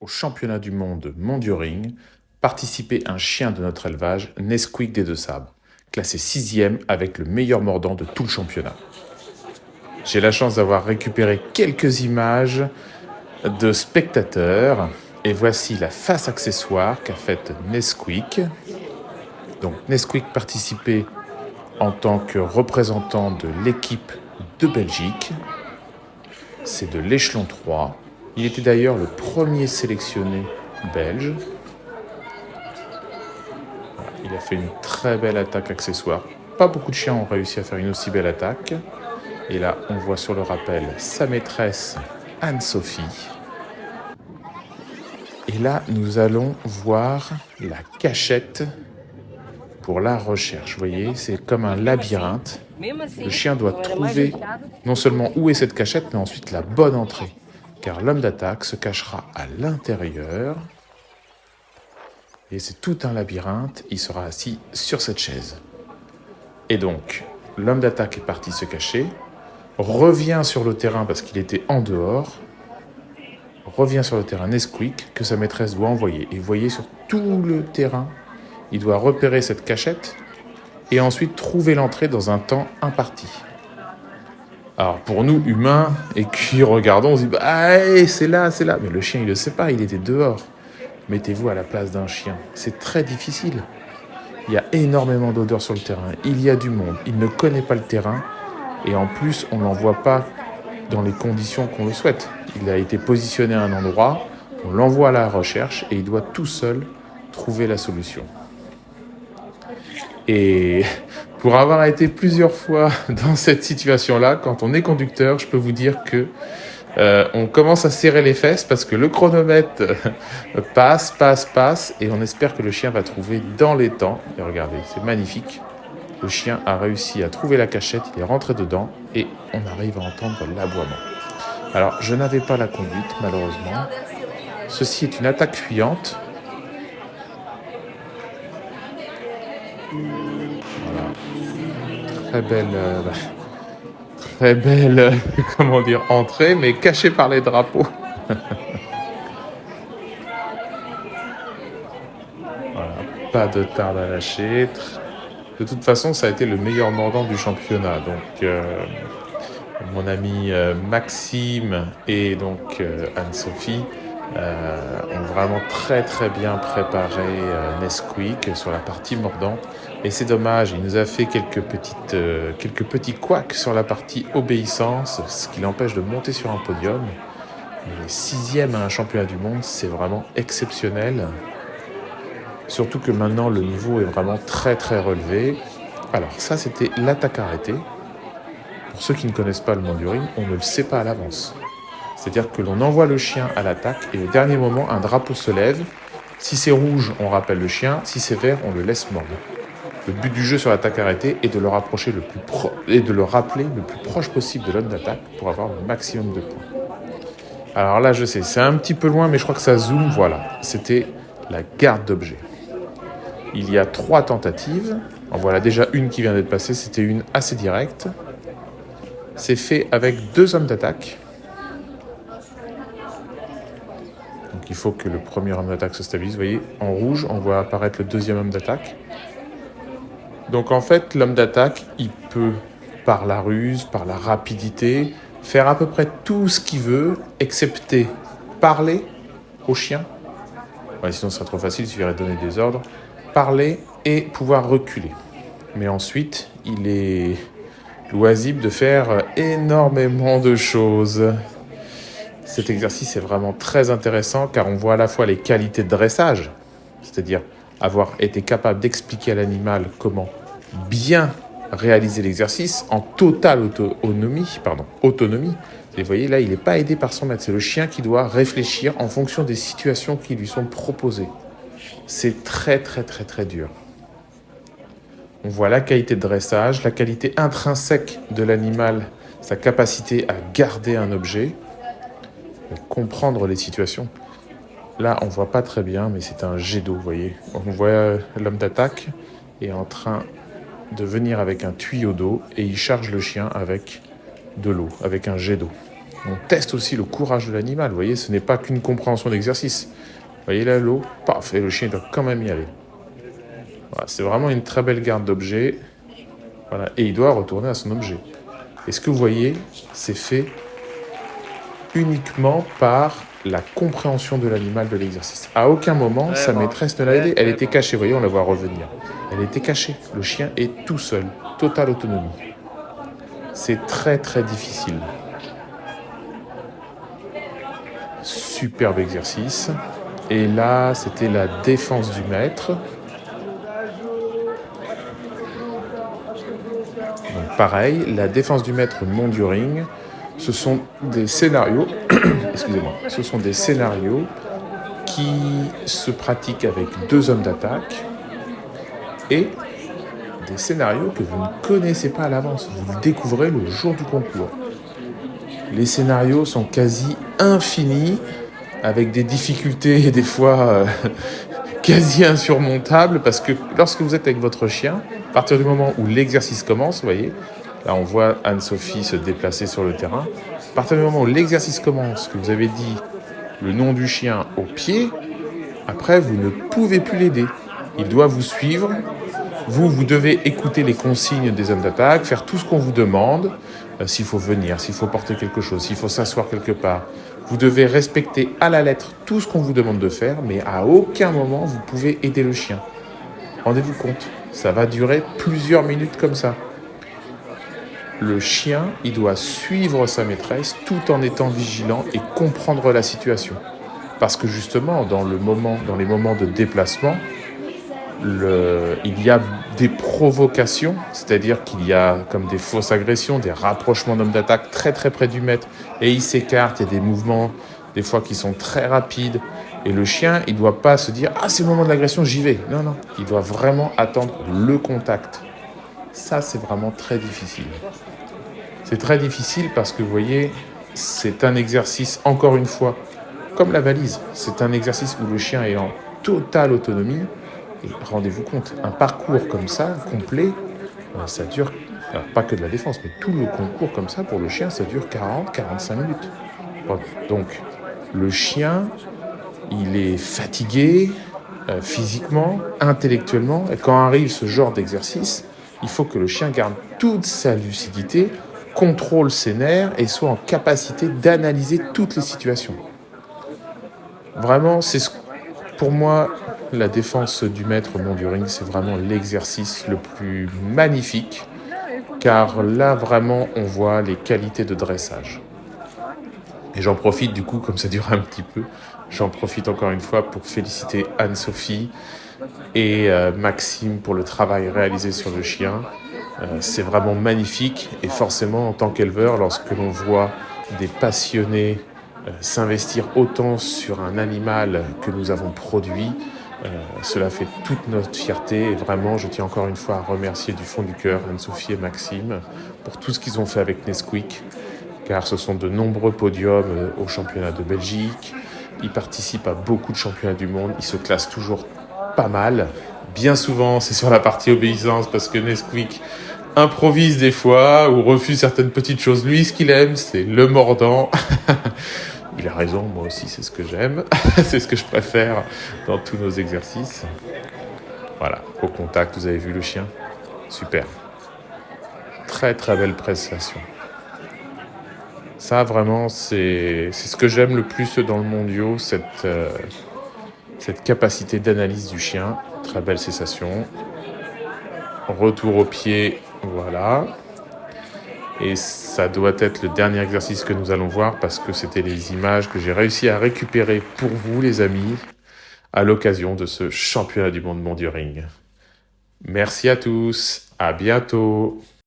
Au championnat du monde Monduring, participait un chien de notre élevage, Nesquik des Deux-Sabres, classé 6e avec le meilleur mordant de tout le championnat. J'ai la chance d'avoir récupéré quelques images de spectateurs et voici la face accessoire qu'a faite Nesquik. Donc Nesquik participait en tant que représentant de l'équipe de Belgique. C'est de l'échelon 3. Il était d'ailleurs le premier sélectionné belge. Il a fait une très belle attaque accessoire. Pas beaucoup de chiens ont réussi à faire une aussi belle attaque. Et là, on voit sur le rappel sa maîtresse Anne-Sophie. Et là, nous allons voir la cachette pour la recherche. Vous voyez, c'est comme un labyrinthe. Le chien doit trouver non seulement où est cette cachette, mais ensuite la bonne entrée. Car l'homme d'attaque se cachera à l'intérieur. Et c'est tout un labyrinthe. Il sera assis sur cette chaise. Et donc, l'homme d'attaque est parti se cacher, revient sur le terrain parce qu'il était en dehors, revient sur le terrain Nesquik que sa maîtresse doit envoyer. Et vous voyez, sur tout le terrain, il doit repérer cette cachette et ensuite trouver l'entrée dans un temps imparti. Alors pour nous, humains, et qui regardons, on se dit « Ah, c'est là, c'est là !» Mais le chien, il ne le sait pas, il était dehors. Mettez-vous à la place d'un chien. C'est très difficile. Il y a énormément d'odeurs sur le terrain. Il y a du monde. Il ne connaît pas le terrain. Et en plus, on ne l'envoie pas dans les conditions qu'on le souhaite. Il a été positionné à un endroit, on l'envoie à la recherche et il doit tout seul trouver la solution. Et pour avoir été plusieurs fois dans cette situation-là, quand on est conducteur, je peux vous dire que on commence à serrer les fesses parce que le chronomètre passe et on espère que le chien va trouver dans les temps. Et regardez, c'est magnifique. Le chien a réussi à trouver la cachette, il est rentré dedans et on arrive à entendre l'aboiement. Alors, je n'avais pas la conduite, malheureusement. Ceci est une attaque fuyante. Voilà. Très belle, comment dire, entrée, mais cachée par les drapeaux. Voilà, pas de tarde à lâcher. De toute façon, ça a été le meilleur mordant du championnat. Donc, mon ami Maxime et donc Anne-Sophie ont vraiment très bien préparé Nesquik sur la partie mordante. Et c'est dommage, il nous a fait quelques petits couacs sur la partie obéissance, ce qui l'empêche de monter sur un podium. Mais 6e à un championnat du monde, c'est vraiment exceptionnel. Surtout que maintenant, le niveau est vraiment très relevé. Alors ça, c'était l'attaque arrêtée. Pour ceux qui ne connaissent pas le Monduring, on ne le sait pas à l'avance. C'est-à-dire que l'on envoie le chien à l'attaque et au dernier moment, un drapeau se lève. Si c'est rouge, on rappelle le chien. Si c'est vert, on le laisse mordre. Le but du jeu sur l'attaque arrêtée est de le rapprocher et de le rappeler le plus proche possible de l'homme d'attaque pour avoir le maximum de points. Alors là, je sais, c'est un petit peu loin, mais je crois que ça zoome. Voilà, c'était la garde d'objet. Il y a 3 tentatives. En voilà déjà une qui vient d'être passée. C'était une assez directe. C'est fait avec 2 hommes d'attaque. Donc il faut que le premier homme d'attaque se stabilise. Vous voyez, en rouge, on voit apparaître le deuxième homme d'attaque. Donc en fait, l'homme d'attaque, il peut, par la ruse, par la rapidité, faire à peu près tout ce qu'il veut, excepté parler au chien. Ouais, sinon ce serait trop facile, il suffirait de donner des ordres. Parler et pouvoir reculer. Mais ensuite, il est loisible de faire énormément de choses. Cet exercice est vraiment très intéressant car on voit à la fois les qualités de dressage, c'est-à-dire avoir été capable d'expliquer à l'animal comment bien réaliser l'exercice en totale autonomie. Et vous voyez, là, il n'est pas aidé par son maître. C'est le chien qui doit réfléchir en fonction des situations qui lui sont proposées. C'est très dur. On voit la qualité de dressage, la qualité intrinsèque de l'animal, sa capacité à garder un objet, à comprendre les situations. Là, on voit pas très bien, mais c'est un jet d'eau, vous voyez. On voit l'homme d'attaque est en train de venir avec un tuyau d'eau et il charge le chien avec de l'eau, avec un jet d'eau. On teste aussi le courage de l'animal. Vous voyez, ce n'est pas qu'une compréhension d'exercice. Vous voyez là, l'eau, paf, et le chien doit quand même y aller. Voilà, c'est vraiment une très belle garde d'objet. Voilà, et il doit retourner à son objet. Et ce que vous voyez, c'est fait uniquement par la compréhension de l'animal de l'exercice. À aucun moment, sa maîtresse ne l'a aidé. Elle était cachée, vous voyez, on la voit revenir. Elle était cachée. Le chien est tout seul, totale autonomie. C'est très très difficile. Superbe exercice. Et là, c'était la défense du maître. Donc pareil, la défense du maître monte du ring. Ce sont des scénarios, excusez-moi, ce sont des scénarios qui se pratiquent avec 2 hommes d'attaque et des scénarios que vous ne connaissez pas à l'avance. Vous le découvrez le jour du concours. Les scénarios sont quasi infinis, avec des difficultés des fois quasi insurmontables, parce que lorsque vous êtes avec votre chien, à partir du moment où l'exercice commence, vous voyez, là on voit Anne-Sophie se déplacer sur le terrain, à partir du moment où l'exercice commence, que vous avez dit le nom du chien au pied, après vous ne pouvez plus l'aider. Il doit vous suivre. Vous devez écouter les consignes des hommes d'attaque, faire tout ce qu'on vous demande, s'il faut venir, s'il faut porter quelque chose, s'il faut s'asseoir quelque part. Vous devez respecter à la lettre tout ce qu'on vous demande de faire, mais à aucun moment vous pouvez aider le chien. Rendez-vous compte, ça va durer plusieurs minutes comme ça. Le chien, il doit suivre sa maîtresse tout en étant vigilant et comprendre la situation. Parce que justement, dans les moments de déplacement, il y a des provocations, c'est-à-dire qu'il y a comme des fausses agressions, des rapprochements d'hommes d'attaque très très près du maître, et il s'écarte, il y a des mouvements des fois qui sont très rapides, et le chien, il ne doit pas se dire « Ah, c'est le moment de l'agression, j'y vais ». Non, non, il doit vraiment attendre le contact. Ça, c'est vraiment très difficile. C'est très difficile parce que, vous voyez, c'est un exercice, encore une fois, comme la valise, c'est un exercice où le chien est en totale autonomie. Et rendez-vous compte, un parcours comme ça, complet, ça dure, pas que de la défense, mais tout le concours comme ça, pour le chien, ça dure 40-45 minutes. Donc, le chien, il est fatigué physiquement, intellectuellement, et quand arrive ce genre d'exercice, il faut que le chien garde toute sa lucidité, contrôle ses nerfs et soit en capacité d'analyser toutes les situations. Vraiment, pour moi, la défense du maître mont du ring, c'est vraiment l'exercice le plus magnifique, car là, vraiment, on voit les qualités de dressage. Et j'en profite, du coup, comme ça dure un petit peu, j'en profite encore une fois pour féliciter Anne-Sophie et Maxime pour le travail réalisé sur le chien. C'est vraiment magnifique, et forcément, en tant qu'éleveur, lorsque l'on voit des passionnés s'investir autant sur un animal que nous avons produit, cela fait toute notre fierté, et vraiment je tiens encore une fois à remercier du fond du cœur Anne-Sophie et Maxime pour tout ce qu'ils ont fait avec Nesquik, car ce sont de nombreux podiums au championnat de Belgique, ils participent à beaucoup de championnats du monde, ils se classent toujours pas mal. Bien souvent c'est sur la partie obéissance, parce que Nesquik improvise des fois ou refuse certaines petites choses. Lui, ce qu'il aime, c'est le mordant. Il a raison, moi aussi, c'est ce que j'aime. C'est ce que je préfère dans tous nos exercices. Voilà, au contact, vous avez vu le chien ? Super. Très, très belle prestation. Ça, vraiment, c'est ce que j'aime le plus dans le mondiaux, cette capacité d'analyse du chien. Très belle cessation. Retour au pied, voilà. Et ça doit être le dernier exercice que nous allons voir, parce que c'était les images que j'ai réussi à récupérer pour vous, les amis, à l'occasion de ce championnat du monde mont du ring. Merci à tous, à bientôt.